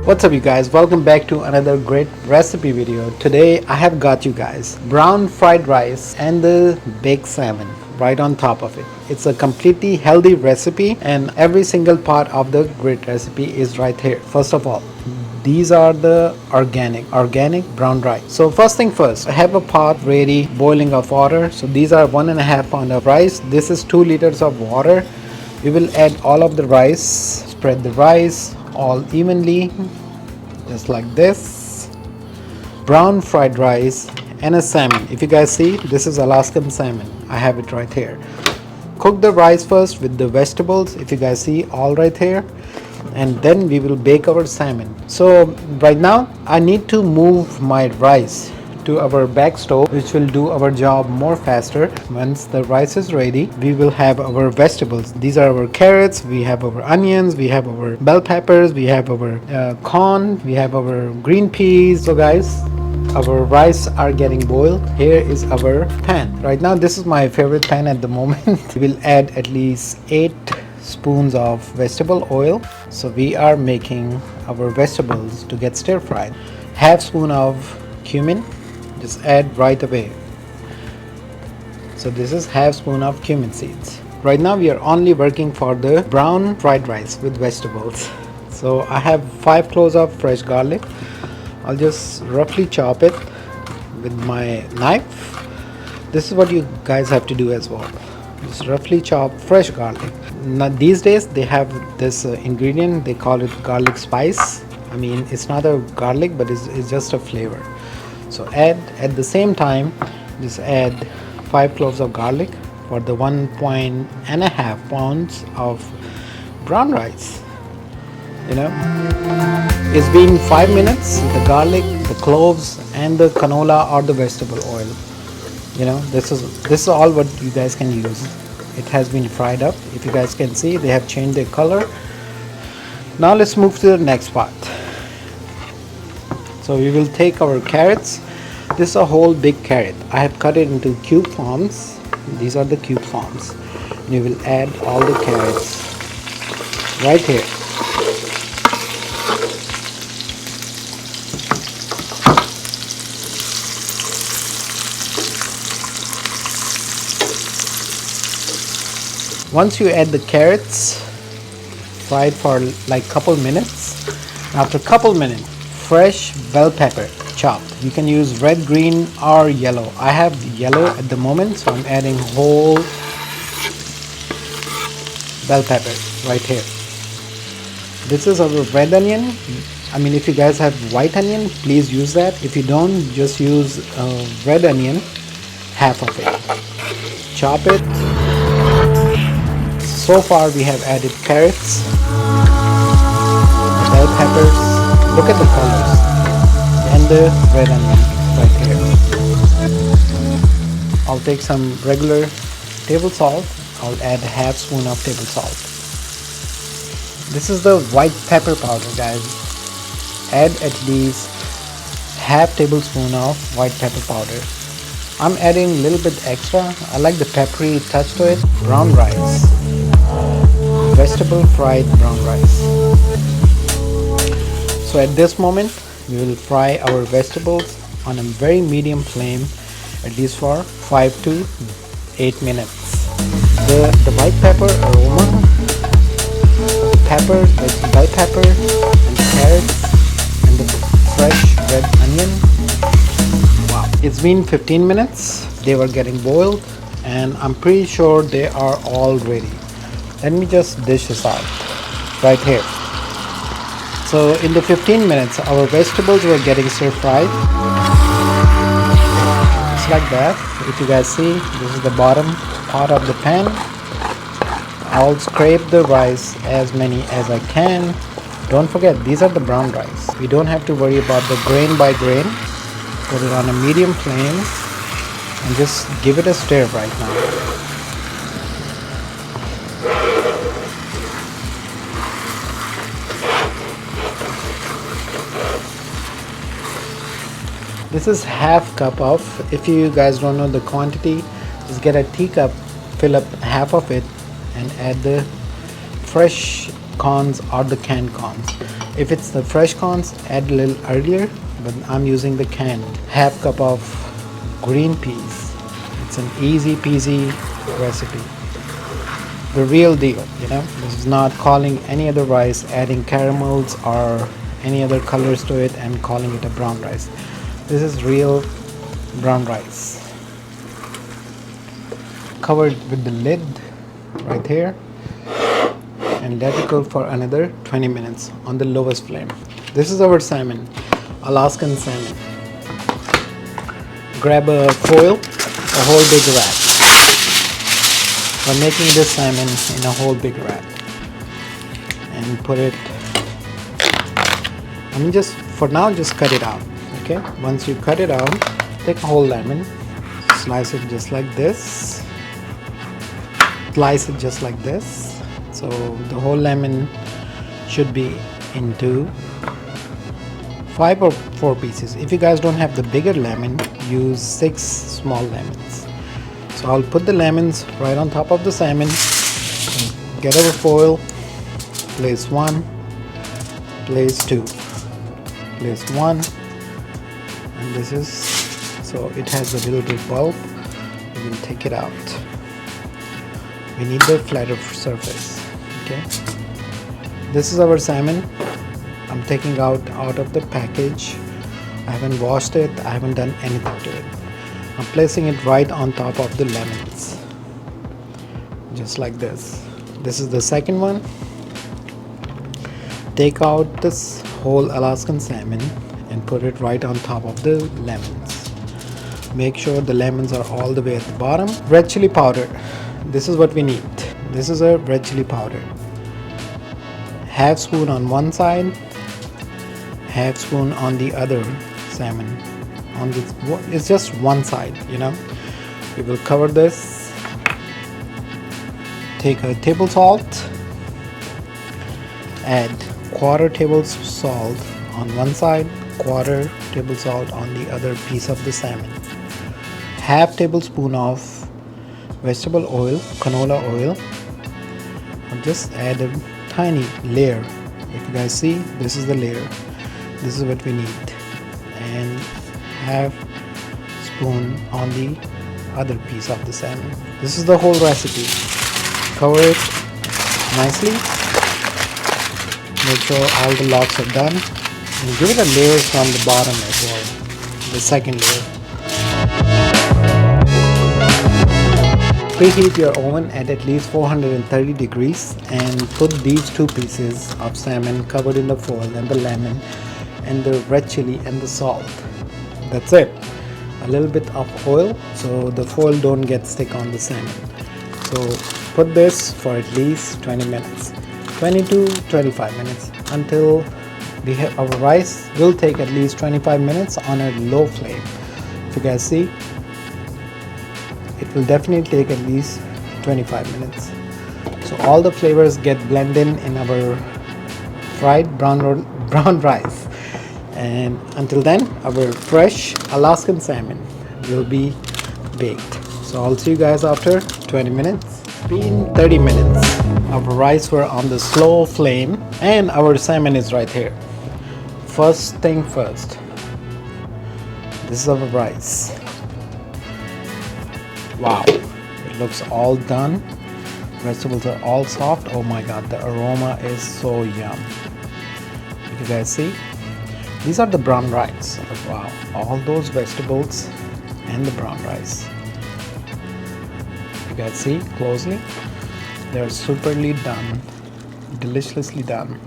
What's up you guys, welcome back to another great recipe video. Today I have got you guys brown fried rice and the baked salmon right on top of it. It's a completely healthy recipe and every single part of the great recipe is right here. First of all, these are the organic brown rice. So first thing first, I have a pot ready boiling of water. So these are 1.5 pounds of rice. This is 2 liters of water. We will add all of the rice, spread the rice all evenly, just like this. Brown fried rice and a salmon. If you guys see, this is Alaskan salmon. I have it right here. Cook the rice first with the vegetables, if you guys see, all right here, and then we will bake our salmon. So right now I need to move my rice to our back stove, which will do our job more faster. Once the rice is ready, we will have our vegetables. These are our carrots, we have our onions, we have our bell peppers, we have our corn, we have our green peas. So guys, our rice are getting boiled. Here is our pan. Right now this is my favorite pan at the moment. We will add at least 8 spoons of vegetable oil. So we are making our vegetables to get stir fried. Half spoon of cumin, just add right away. So this is half spoon of cumin seeds. Right now we are only working for the brown fried rice with vegetables. So I have 5 cloves of fresh garlic. I'll just roughly chop it with my knife. This is what you guys have to do as well. Just roughly chop fresh garlic. Now these days they have this ingredient, they call it garlic spice. I mean, it's not a garlic, but it's just a flavor. So add at the same time, just add 5 cloves of garlic for the 1.5 pounds of brown rice. You know, it's been 5 minutes. The garlic, the cloves, and the canola or the vegetable oil. You know, this is all what you guys can use. It has been fried up. If you guys can see, they have changed their color. Now let's move to the next part. So we will take our carrots. This is a whole big carrot. I have cut it into cube forms. These are the cube forms. And you will add all the carrots right here. Once you add the carrots, fry it for like couple minutes. After couple minutes, fresh bell pepper chopped. You can use red, green or yellow. I have yellow at the moment, so I'm adding whole bell pepper right here. This is our red onion. I mean, if you guys have white onion, please use that. If you don't, just use red onion, half of it. Chop it. So far we have added carrots, bell peppers. Look at the colors. And the red onion right here. I'll take some regular table salt. I'll add half spoon of table salt. This is the white pepper powder, guys. Add at least half tablespoon of white pepper powder. I'm adding a little bit extra. I like the peppery touch to it. Brown rice. Vegetable fried brown rice. So at this moment, we will fry our vegetables on a very medium flame, at least for 5 to 8 minutes. The white pepper aroma, the peppers, the bell pepper, and the carrots, and the fresh red onion. Wow! It's been 15 minutes. They were getting boiled, and I'm pretty sure they are all ready. Let me just dish this out right here. So in the 15 minutes, our vegetables were getting stir fried. Just like that. If you guys see, this is the bottom part of the pan. I'll scrape the rice as many as I can. Don't forget, these are the brown rice. We don't have to worry about the grain by grain. Put it on a medium flame and just give it a stir right now. This is half cup of, if you guys don't know the quantity, just get a teacup, fill up half of it and add the fresh corns or the canned corns. If it's the fresh corns, add a little earlier, but I'm using the canned. Half cup of green peas. It's an easy peasy recipe. The real deal, you know. This is not calling any other rice, adding caramels or any other colors to it and calling it a brown rice. This is real brown rice. Cover it with the lid right here and let it cook for another 20 minutes on the lowest flame. This is our salmon, Alaskan salmon. Grab a foil, a whole big wrap. We're making this salmon in a whole big wrap and put it, for now just cut it out. Okay, once you cut it out, take a whole lemon, slice it just like this, slice it just like this. So the whole lemon should be into 5 or 4 pieces. If you guys don't have the bigger lemon, use 6 small lemons. So I'll put the lemons right on top of the salmon, get our foil, place 1, place 2, place 1, and this is, so it has a little bit bulb. We will take it out. We need the flatter surface. Okay, this is our salmon. I'm taking out of the package. I haven't washed it, I haven't done anything to it. I'm placing it right on top of the lemons, just like this. This is the second one. Take out this whole Alaskan salmon and put it right on top of the lemons. Make sure the lemons are all the way at the bottom. Red chili powder, this is what we need. This is a red chili powder. Half spoon on one side, half spoon on the other salmon. On this, it's just one side, you know. We will cover this. Take a table salt, add quarter table salt on one side, quarter table salt on the other piece of the salmon. Half tablespoon of vegetable oil, canola oil. I'll just add a tiny layer. If you guys see, this is the layer. This is what we need. And half spoon on the other piece of the salmon. This is the whole recipe. Cover it nicely. Make sure all the logs are done. And give it a layer from the bottom as well. The second layer. Preheat your oven at least 430 degrees and put these 2 pieces of salmon covered in the foil and the lemon and the red chili and the salt. That's it. A little bit of oil so the foil don't get stick on the salmon. So put this for at least 20 minutes, 20 to 25 minutes until we have our rice will take at least 25 minutes on a low flame. If you guys see, it will definitely take at least 25 minutes. So all the flavors get blended in our fried brown rice. And until then, our fresh Alaskan salmon will be baked. So I'll see you guys after 20 minutes. It's been 30 minutes. Our rice were on the slow flame and our salmon is right here. First thing first, this is our rice. Wow, it looks all done. Vegetables are all soft. Oh my god, the aroma is so yum. You guys see? These are the brown rice. Wow, all those vegetables and the brown rice. You guys see closely? They're superly done, deliciously done.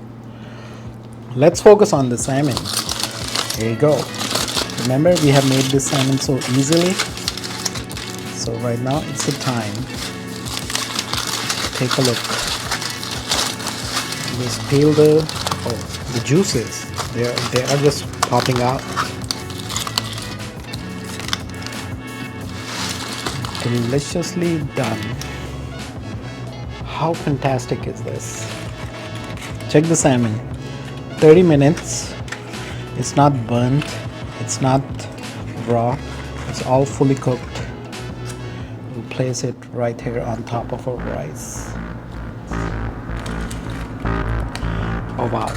Let's focus on the salmon. Here you go. Remember, we have made this salmon so easily. So right now it's the time. Take a look. Just peel the juices. They are just popping out. Deliciously done. How fantastic is this? Check the salmon. 30 minutes. It's not burnt. It's not raw. It's all fully cooked. We'll place it right here on top of our rice. Oh wow.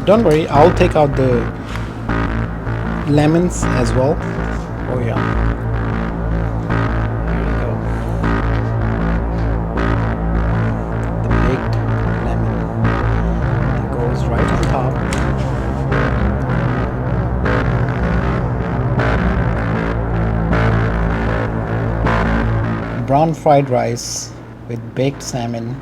Don't worry, I'll take out the lemons as well. Oh yeah. Here you go. The baked lemon that goes right on top. Brown fried rice with baked salmon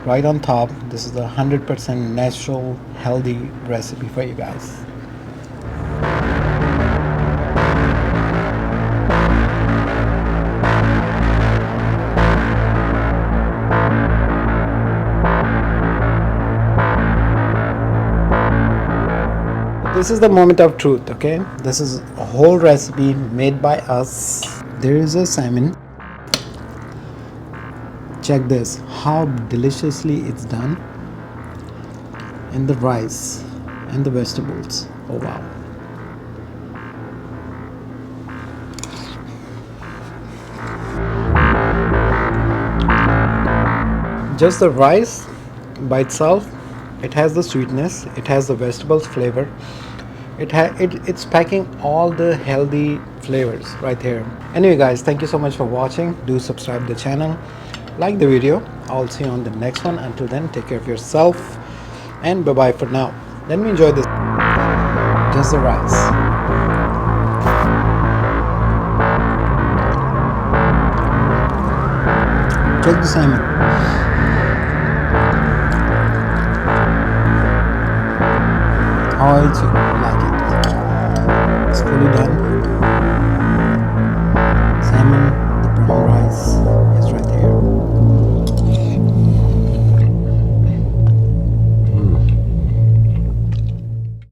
right on top. This is a 100% natural, healthy recipe for you guys. This is the moment of truth, okay? This is a whole recipe made by us. There is a salmon. Check this, how deliciously it's done. And the rice and the vegetables. Oh wow. Just the rice by itself, it has the sweetness, it has the vegetables flavor, it's packing all the healthy flavors right here. Anyway guys, thank you so much for watching. Do subscribe to the channel, like the video. I'll see you on the next one. Until then, take care of yourself and bye bye for now. Let me enjoy this. Just the rice. Check the salmon.